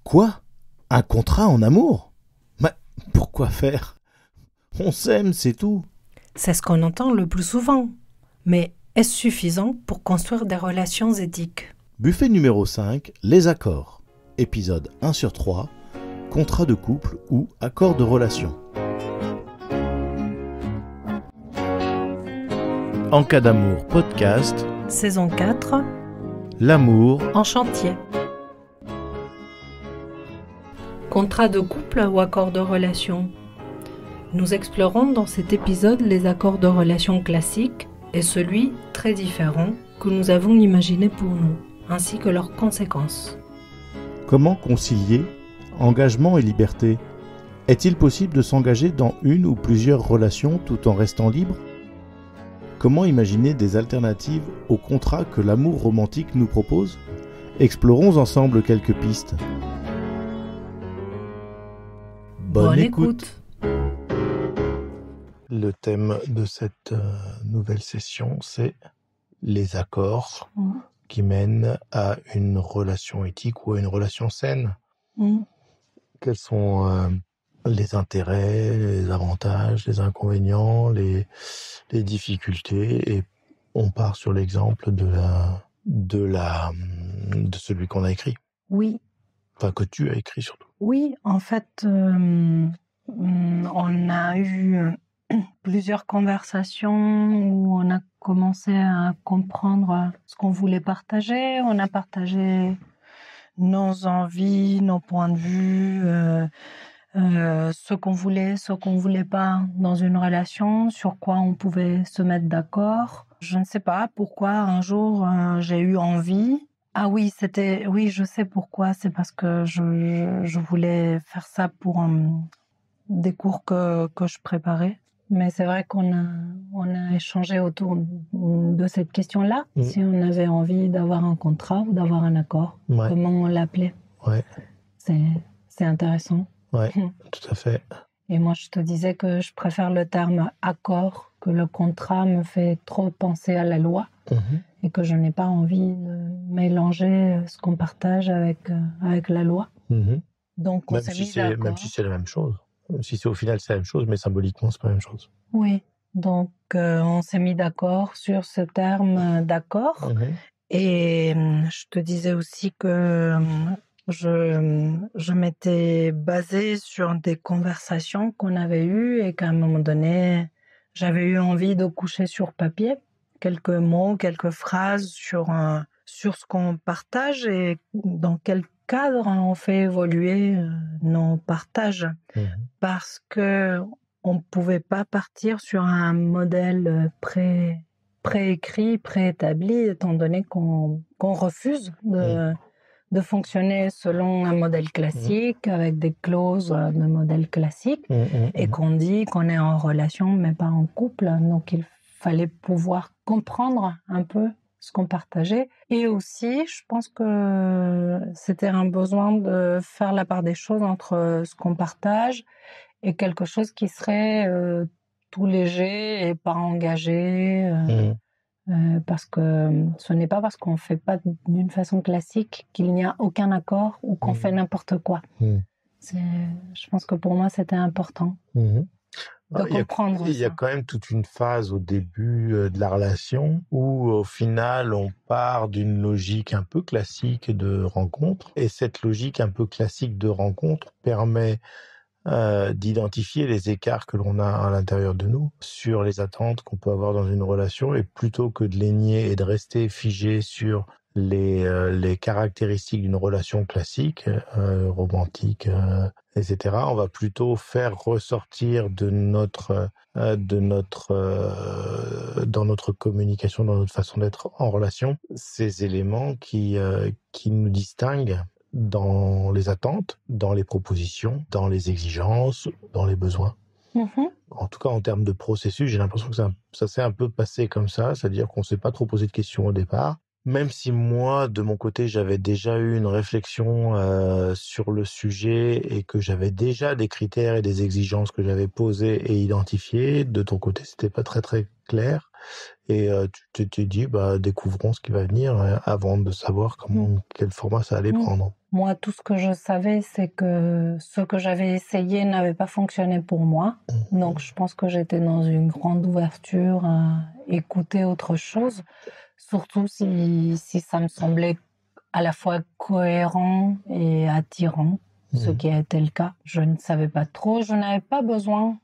Quoi ? Un contrat en amour ? Mais pourquoi faire ? On s'aime, c'est tout. C'est ce qu'on entend le plus souvent. Mais est-ce suffisant pour construire des relations éthiques ? Buffet numéro 5, les accords. Épisode 1 sur 3, contrat de couple ou accord de relation. En cas d'amour podcast, Saison 4, l'amour. en chantier. Contrat de couple ou accord de relation ? Nous explorons dans cet épisode les accords de relation classiques et celui très différent que nous avons imaginé pour nous, ainsi que leurs conséquences. Comment concilier engagement et liberté ? Est-il possible de s'engager dans une ou plusieurs relations tout en restant libre ? Comment imaginer des alternatives au contrat que l'amour romantique nous propose ? Explorons ensemble quelques pistes. Bonne écoute. Le thème de cette nouvelle session, c'est les accords qui mènent à une relation éthique ou à une relation saine. Quels sont les intérêts, les avantages, les inconvénients, les difficultés, et on part sur l'exemple de celui qu'on a écrit. Oui. Enfin, que tu as écrit surtout. Oui, en fait, on a eu plusieurs conversations où on a commencé à comprendre ce qu'on voulait partager. On a partagé nos envies, nos points de vue, ce qu'on voulait pas dans une relation, sur quoi on pouvait se mettre d'accord. Je ne sais pas pourquoi un jour j'ai eu envie. Ah oui, je sais pourquoi. C'est parce que je voulais faire ça pour des cours que je préparais. Mais c'est vrai qu'on a échangé autour de cette question-là. Si on avait envie d'avoir un contrat ou d'avoir un accord, comment on l'appelait. C'est intéressant. Oui, tout à fait. Et moi, je te disais que je préfère le terme accord, que le contrat me fait trop penser à la loi. Et que je n'ai pas envie de mélanger ce qu'on partage avec la loi. Donc, on s'est mis d'accord. Même si c'est la même chose. Même si c'est au final c'est la même chose, mais symboliquement, c'est pas la même chose. Oui, donc on s'est mis d'accord sur ce terme d'accord. Et je te disais aussi que je m'étais basée sur des conversations qu'on avait eues et qu'à un moment donné, j'avais eu envie de coucher sur papier quelques mots, quelques phrases sur ce qu'on partage et dans quel cadre on fait évoluer nos partages. Parce que on ne pouvait pas partir sur un modèle préécrit, préétabli, étant donné qu'on refuse de fonctionner selon un modèle classique, avec des clauses de modèle classique, et qu'on dit qu'on est en relation, mais pas en couple. Donc, il fallait pouvoir comprendre un peu ce qu'on partageait. Et aussi, je pense que c'était un besoin de faire la part des choses entre ce qu'on partage et quelque chose qui serait tout léger et pas engagé. Parce que ce n'est pas parce qu'on ne fait pas d'une façon classique qu'il n'y a aucun accord ou qu'on fait n'importe quoi. Je pense que pour moi, c'était important. Il y a quand même toute une phase au début de la relation où au final on part d'une logique un peu classique de rencontre, et cette logique un peu classique de rencontre permet d'identifier les écarts que l'on a à l'intérieur de nous sur les attentes qu'on peut avoir dans une relation, et plutôt que de les nier et de rester figé sur les caractéristiques d'une relation classique, romantique, etc. On va plutôt faire ressortir dans notre communication, dans notre façon d'être en relation, ces éléments qui nous distinguent dans les attentes, dans les propositions, dans les exigences, dans les besoins. En tout cas, en termes de processus, j'ai l'impression que ça s'est un peu passé comme ça, c'est-à-dire qu'on ne s'est pas trop posé de questions au départ. Même si moi, de mon côté, j'avais déjà eu une réflexion sur le sujet et que j'avais déjà des critères et des exigences que j'avais posées et identifiées, de ton côté, c'était pas très très clair. Et tu t'es dit, découvrons ce qui va venir avant de savoir quel format ça allait prendre. Moi, tout ce que je savais, c'est que ce que j'avais essayé n'avait pas fonctionné pour moi. Donc, je pense que j'étais dans une grande ouverture à écouter autre chose, surtout si ça me semblait à la fois cohérent et attirant, ce qui a été le cas. Je ne savais pas trop, je n'avais pas besoin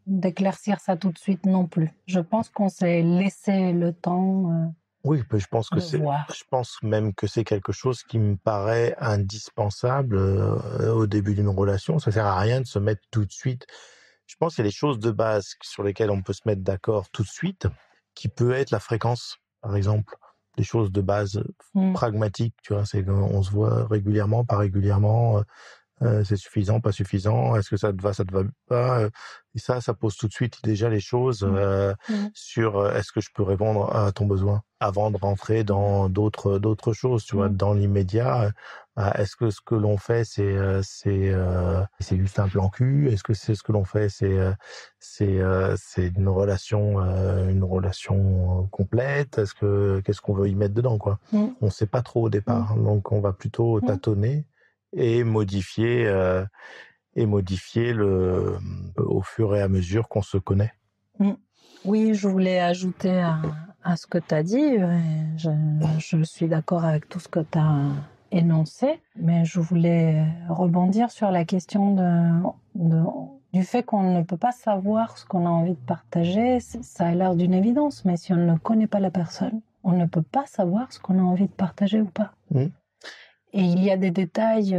d'éclaircir ça tout de suite non plus. Je pense qu'on s'est laissé le temps oui, je pense que je pense même que c'est quelque chose qui me paraît indispensable au début d'une relation. Ça sert à rien de se mettre tout de suite. Je pense qu'il y a des choses de base sur lesquelles on peut se mettre d'accord tout de suite, qui peut être la fréquence, par exemple. Des choses de base pragmatiques, tu vois, c'est qu'on se voit régulièrement, pas régulièrement. C'est suffisant, pas suffisant, est-ce que ça te va pas, et ça pose tout de suite déjà les choses sur est-ce que je peux répondre à ton besoin avant de rentrer dans d'autres choses, tu vois, dans l'immédiat. Est-ce que ce que l'on fait c'est juste un plan cul, est-ce que c'est ce que l'on fait c'est une relation complète, qu'est-ce qu'on veut y mettre dedans, quoi. On sait pas trop au départ, donc on va plutôt tâtonner et modifier au fur et à mesure qu'on se connaît. Oui, je voulais ajouter à ce que tu as dit. Je suis d'accord avec tout ce que tu as énoncé, mais je voulais rebondir sur la question du fait qu'on ne peut pas savoir ce qu'on a envie de partager. Ça a l'air d'une évidence, mais si on ne connaît pas la personne, on ne peut pas savoir ce qu'on a envie de partager ou pas. Et il y a des détails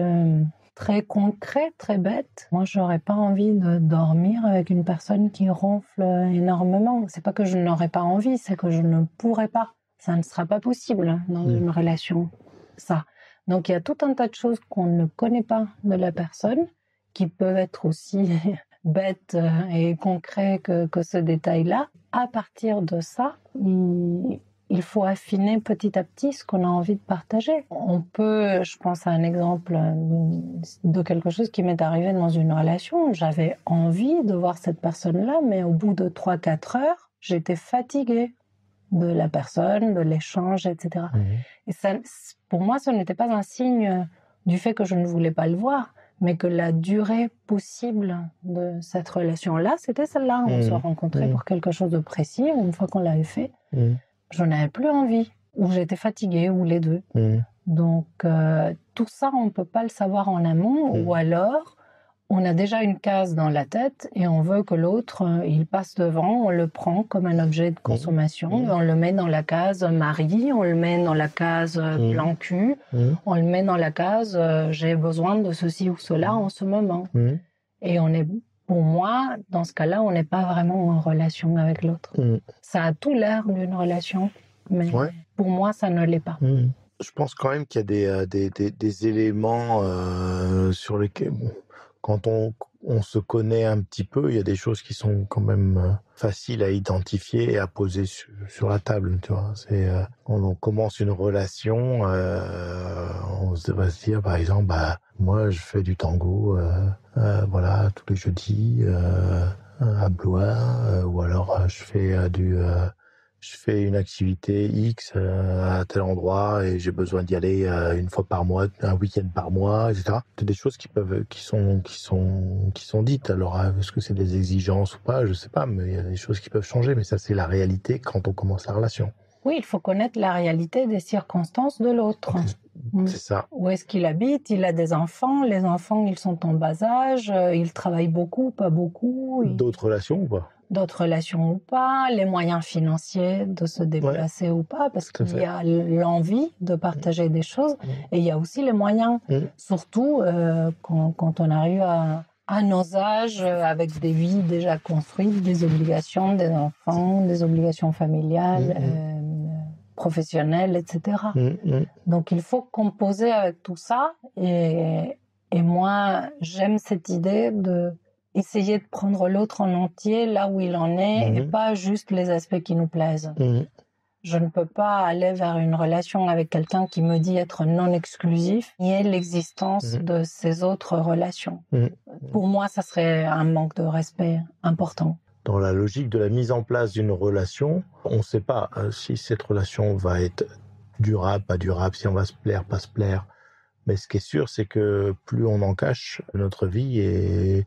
très concrets, très bêtes. Moi, j'aurais pas envie de dormir avec une personne qui ronfle énormément. C'est pas que je n'aurais pas envie, c'est que je ne pourrais pas. Ça ne sera pas possible dans une relation, ça. Donc, il y a tout un tas de choses qu'on ne connaît pas de la personne, qui peuvent être aussi bêtes et concrets que ce détail-là. À partir de ça, il faut affiner petit à petit ce qu'on a envie de partager. On peut, je pense à un exemple de quelque chose qui m'est arrivé dans une relation. J'avais envie de voir cette personne-là, mais au bout de 3-4 heures, j'étais fatiguée de la personne, de l'échange, etc. Et ça, pour moi, ce n'était pas un signe du fait que je ne voulais pas le voir, mais que la durée possible de cette relation-là, c'était celle-là. On se rencontrait pour quelque chose de précis. Une fois qu'on l'avait fait, je n'avais plus envie, ou j'étais fatiguée, ou les deux. Donc, tout ça, on ne peut pas le savoir en amont, ou alors, on a déjà une case dans la tête et on veut que l'autre, il passe devant, on le prend comme un objet de consommation, on le met dans la case mari, on le met dans la case plan cul, on le met dans la case j'ai besoin de ceci ou cela en ce moment. Et pour moi, dans ce cas-là, on n'est pas vraiment en relation avec l'autre. Ça a tout l'air d'une relation, mais pour moi, ça ne l'est pas. Je pense quand même qu'il y a des éléments sur lesquels, quand on se connaît un petit peu, il y a des choses qui sont quand même faciles à identifier et à poser sur la table, tu vois. Quand on commence une relation, on va se dire, par exemple, moi, je fais du tango, voilà, tous les jeudis, à Blois, ou alors je fais une activité X à tel endroit et j'ai besoin d'y aller une fois par mois, un week-end par mois, etc. C'est des choses qui sont dites. Alors, est-ce que c'est des exigences ou pas? Je sais pas, mais il y a des choses qui peuvent changer. Mais ça, c'est la réalité quand on commence la relation. Oui, il faut connaître la réalité des circonstances de l'autre. C'est ça. Où est-ce qu'il habite? Il a des enfants. Les enfants, ils sont en bas âge. Il travaille beaucoup, pas beaucoup. D'autres relations ou pas? D'autres relations ou pas, les moyens financiers de se déplacer ou pas, parce qu'il y a l'envie de partager des choses et il y a aussi les moyens, surtout quand on arrive à nos âges avec des vies déjà construites, des obligations, des enfants, des obligations familiales, professionnelles, etc. Donc il faut composer avec tout ça et moi j'aime cette idée de essayer de prendre l'autre en entier là où il en est et pas juste les aspects qui nous plaisent. Je ne peux pas aller vers une relation avec quelqu'un qui me dit être non exclusif, nier l'existence de ces autres relations. Pour moi, ça serait un manque de respect important. Dans la logique de la mise en place d'une relation, on ne sait pas si cette relation va être durable, pas durable, si on va se plaire, pas se plaire. Mais ce qui est sûr, c'est que plus on en cache notre vie, et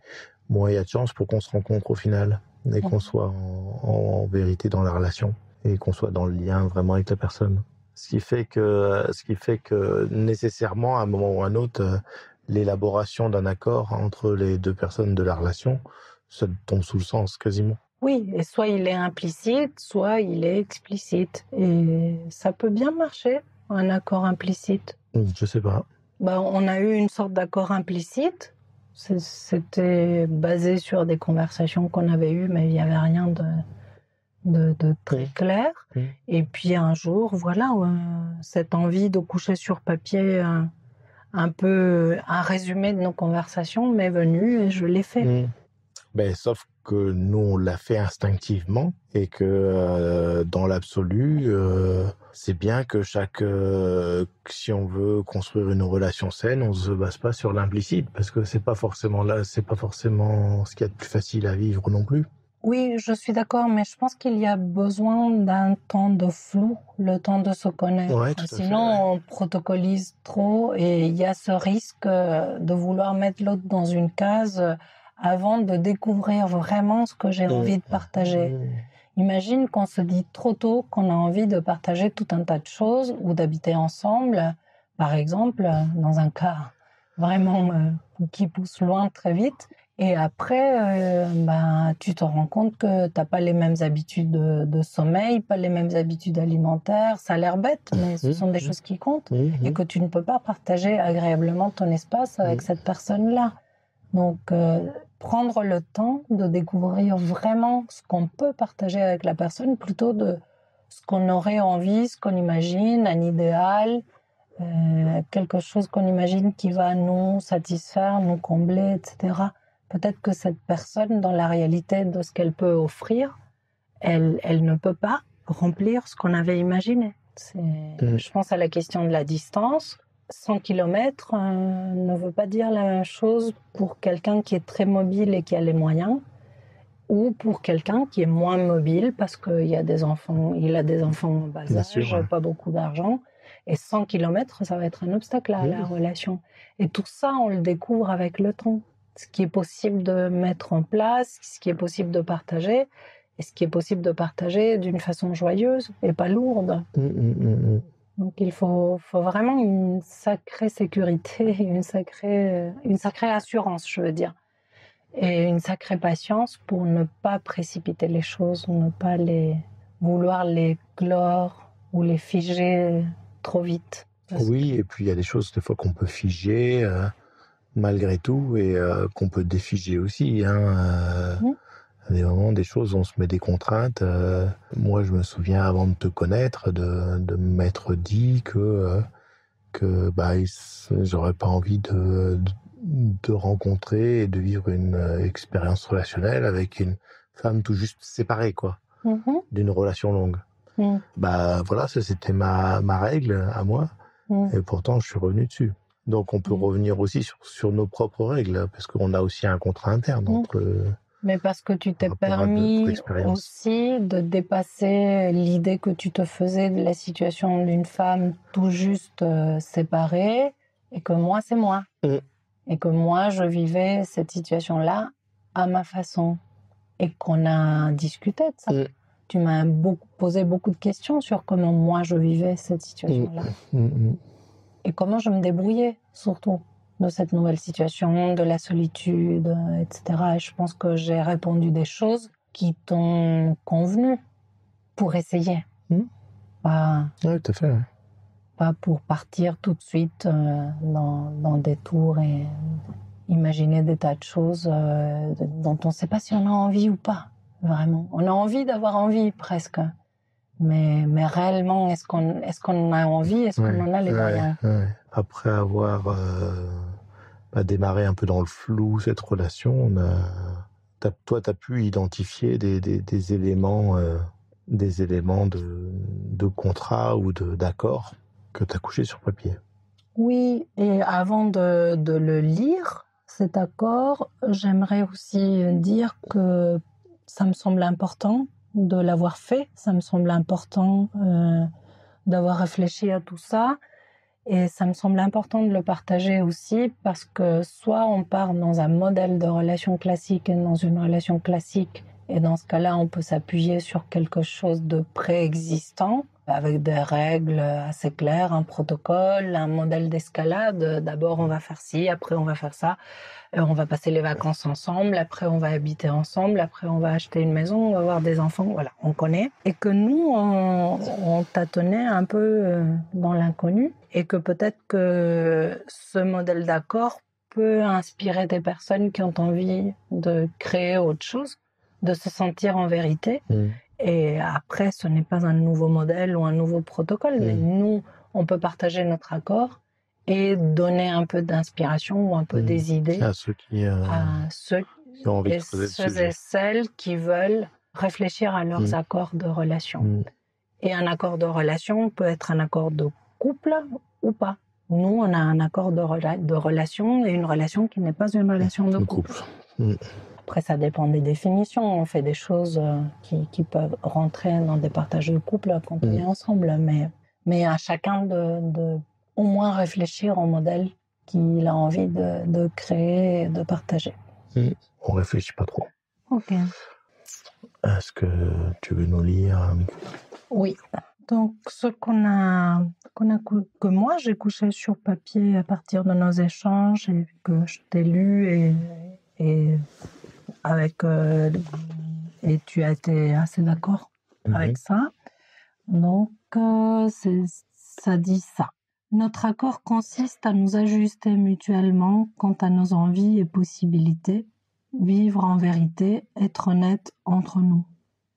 moins il y a de chances pour qu'on se rencontre au final, et qu'on soit en vérité dans la relation, et qu'on soit dans le lien vraiment avec la personne. Ce qui fait que nécessairement, à un moment ou à un autre, l'élaboration d'un accord entre les deux personnes de la relation, ça tombe sous le sens quasiment. Oui, et soit il est implicite, soit il est explicite. Et ça peut bien marcher, un accord implicite. Je sais pas. On a eu une sorte d'accord implicite. C'était basé sur des conversations qu'on avait eues, mais il n'y avait rien de très clair. Et puis un jour, voilà, cette envie de coucher sur papier un peu un résumé de nos conversations m'est venue et je l'ai fait. Sauf que nous, on l'a fait instinctivement, et que dans l'absolu, c'est bien que si on veut construire une relation saine, on se base pas sur l'implicite, parce que c'est pas forcément ce qu'il y a de plus facile à vivre non plus. Oui, je suis d'accord, mais je pense qu'il y a besoin d'un temps de flou, le temps de se connaître. Ouais, tout à Sinon, fait, on protocolise trop et il y a ce risque de vouloir mettre l'autre dans une case avant de découvrir vraiment ce que j'ai envie de partager. Imagine qu'on se dit trop tôt qu'on a envie de partager tout un tas de choses ou d'habiter ensemble, par exemple, dans un cas vraiment qui pousse loin très vite. Et après, tu te rends compte que tu n'as pas les mêmes habitudes de sommeil, pas les mêmes habitudes alimentaires. Ça a l'air bête, mais ce sont des choses qui comptent. Et que tu ne peux pas partager agréablement ton espace avec cette personne-là. Donc, prendre le temps de découvrir vraiment ce qu'on peut partager avec la personne plutôt de ce qu'on aurait envie, ce qu'on imagine, un idéal, quelque chose qu'on imagine qui va nous satisfaire, nous combler, etc. Peut-être que cette personne, dans la réalité de ce qu'elle peut offrir, elle ne peut pas remplir ce qu'on avait imaginé. Je pense à la question de la distance. 100 km ne veut pas dire la même chose pour quelqu'un qui est très mobile et qui a les moyens, ou pour quelqu'un qui est moins mobile parce qu'il a des enfants en bas âge, pas beaucoup d'argent. Et 100 km, ça va être un obstacle à la relation. Et tout ça, on le découvre avec le temps. Ce qui est possible de mettre en place, ce qui est possible de partager, et ce qui est possible de partager d'une façon joyeuse et pas lourde. Donc il faut vraiment une sacrée sécurité, une sacrée assurance, je veux dire. Et une sacrée patience pour ne pas précipiter les choses, ne pas vouloir les clore ou les figer trop vite. Oui, et puis il y a des choses des fois qu'on peut figer malgré tout, et qu'on peut défiger aussi. À des moments, des choses, on se met des contraintes. Moi, je me souviens, avant de te connaître, de m'être dit que j'aurais pas envie de rencontrer et de vivre une expérience relationnelle avec une femme tout juste séparée, d'une relation longue. Voilà, ça c'était ma règle à moi, et pourtant je suis revenu dessus. Donc on peut revenir aussi sur nos propres règles, parce qu'on a aussi un contrat interne entre... Mais parce que tu t'es permis aussi de dépasser l'idée que tu te faisais de la situation d'une femme tout juste séparée, et que moi, c'est moi. Et que moi, je vivais cette situation-là à ma façon. Et qu'on a discuté de ça. Tu m'as posé beaucoup de questions sur comment moi, je vivais cette situation-là. Et comment je me débrouillais, surtout, de cette nouvelle situation, de la solitude, etc. Et je pense que j'ai répondu des choses qui t'ont convenu pour essayer. Oui, tout à fait. Pas pour partir tout de suite dans des tours et imaginer des tas de choses dont on ne sait pas si on a envie ou pas, vraiment. On a envie d'avoir envie, presque. Mais réellement, est-ce qu'on a envie? Est-ce qu'on en a les moyens? Après avoir démarré un peu dans le flou cette relation, toi, tu as pu identifier des éléments de contrat ou d'accord que tu as couché sur papier. Oui, et avant de le lire, cet accord, j'aimerais aussi dire que ça me semble important de l'avoir fait, ça me semble important d'avoir réfléchi à tout ça, Et ça me semble important de le partager aussi parce que soit on part dans un modèle de relation classique et dans une relation classique, et dans ce cas-là, on peut s'appuyer sur quelque chose de préexistant, avec des règles assez claires, un protocole, un modèle d'escalade. D'abord, on va faire ci, après on va faire ça. On va passer les vacances ensemble, après on va habiter ensemble, après on va acheter une maison, on va avoir des enfants, voilà, on connaît. Et que nous, on tâtonnait un peu dans l'inconnu et que peut-être que ce modèle d'accord peut inspirer des personnes qui ont envie de créer autre chose, de se sentir en vérité. Et après, ce n'est pas un nouveau modèle ou un nouveau protocole, mais nous, on peut partager notre accord et donner un peu d'inspiration ou un peu des idées à ceux qui ont envie de creuser le sujet. Et celles qui veulent réfléchir à leurs accords de relation. Et un accord de relation peut être un accord de couple ou pas. Nous, on a un accord de relation et une relation qui n'est pas une relation de couple. Après, ça dépend des définitions. On fait des choses qui peuvent rentrer dans des partages de couple quand on est ensemble. Mais à chacun de au moins réfléchir au modèle qu'il a envie de créer et de partager. On réfléchit pas trop. Ok. Est-ce que tu veux nous lire? Oui. Donc, ce que moi j'ai couché sur papier à partir de nos échanges et que je t'ai lu et tu as été assez d'accord avec ça. Donc, ça dit ça. Notre accord consiste à nous ajuster mutuellement quant à nos envies et possibilités, vivre en vérité, être honnête entre nous,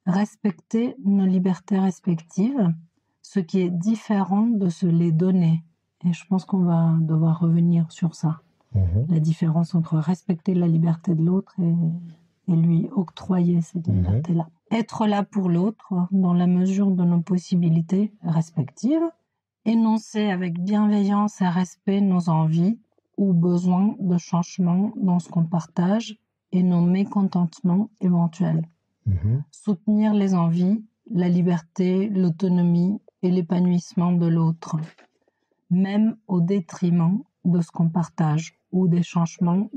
respecter nos libertés respectives, ce qui est différent de se les donner. Et je pense qu'on va devoir revenir sur ça. La différence entre respecter la liberté de l'autre et lui octroyer cette liberté-là. Être là pour l'autre dans la mesure de nos possibilités respectives, énoncer avec bienveillance et respect nos envies ou besoins de changement dans ce qu'on partage et nos mécontentements éventuels. Soutenir les envies, la liberté, l'autonomie et l'épanouissement de l'autre, même au détriment de ce qu'on partage ou des changements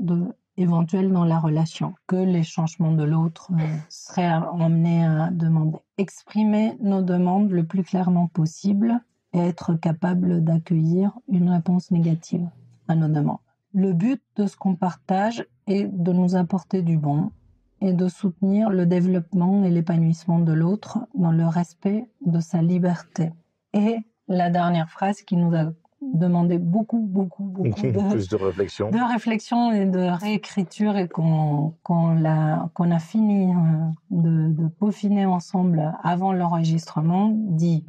éventuels dans la relation que les changements de l'autre seraient amenés à demander. Exprimer nos demandes le plus clairement possible et être capable d'accueillir une réponse négative à nos demandes. Le but de ce qu'on partage est de nous apporter du bon et de soutenir le développement et l'épanouissement de l'autre dans le respect de sa liberté. Et la dernière phrase qui nous a demandé beaucoup plus de réflexion et de réécriture et qu'on a fini de peaufiner ensemble avant l'enregistrement, dit: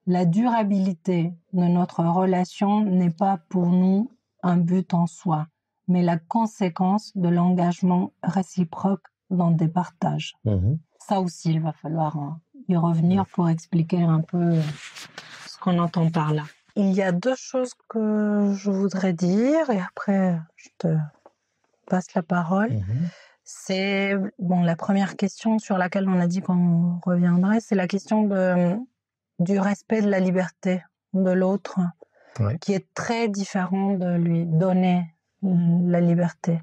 la durabilité de notre relation n'est pas pour nous un but en soi, mais la conséquence de l'engagement réciproque dans des partages. Ça aussi, il va falloir y revenir pour expliquer un peu ce qu'on entend par là. Il y a deux choses que je voudrais dire et après je te passe la parole. C'est la première question sur laquelle on a dit qu'on reviendrait, c'est la question du respect de la liberté de l'autre, qui est très différent de lui donner la liberté.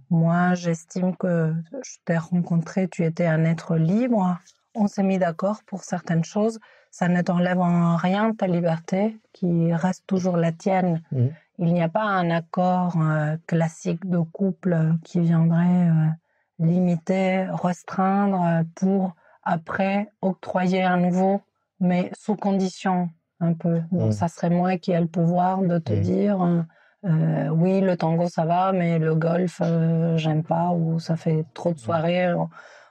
Moi, j'estime que je t'ai rencontré, tu étais un être libre. On s'est mis d'accord pour certaines choses. Ça ne t'enlève en rien ta liberté, qui reste toujours la tienne. Il n'y a pas un accord classique de couple qui viendrait limiter, restreindre pour après octroyer un nouveau, mais sous condition un peu. Donc ça serait moi qui ai le pouvoir de te dire oui, le tango ça va, mais le golf j'aime pas, ou ça fait trop de soirées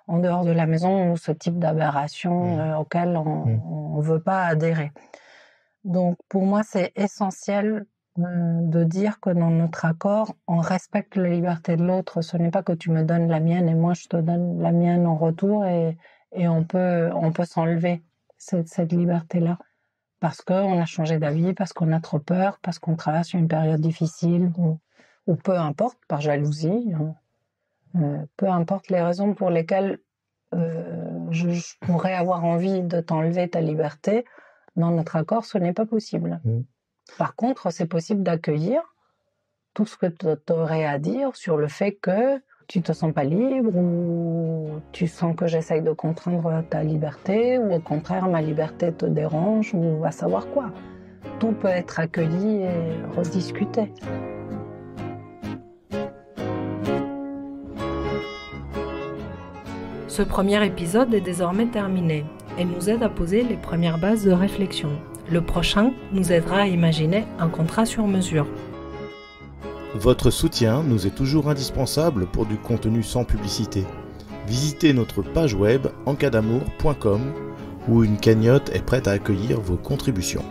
en dehors de la maison, ou ce type d'aberration auquel on veut pas adhérer. Donc pour moi c'est essentiel de dire que dans notre accord on respecte la liberté de l'autre. Ce n'est pas que tu me donnes la mienne et moi je te donne la mienne en retour et on peut s'enlever cette liberté-là parce qu'on a changé d'avis, parce qu'on a trop peur, parce qu'on traverse une période difficile ou peu importe, par jalousie, peu importe les raisons pour lesquelles je pourrais avoir envie de t'enlever ta liberté. Dans notre accord, ce n'est pas possible. Par contre, c'est possible d'accueillir tout ce que tu aurais à dire sur le fait que tu te sens pas libre ou tu sens que j'essaye de contraindre ta liberté ou au contraire ma liberté te dérange ou va savoir quoi. Tout peut être accueilli et rediscuté. Ce premier épisode est désormais terminé et nous aide à poser les premières bases de réflexion. Le prochain nous aidera à imaginer un contrat sur mesure. Votre soutien nous est toujours indispensable pour du contenu sans publicité. Visitez notre page web encadamour.com où une cagnotte est prête à accueillir vos contributions.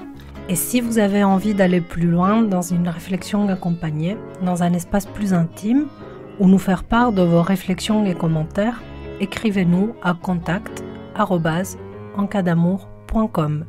Et si vous avez envie d'aller plus loin dans une réflexion accompagnée, dans un espace plus intime, ou nous faire part de vos réflexions et commentaires, écrivez-nous à contact@encadamour.com.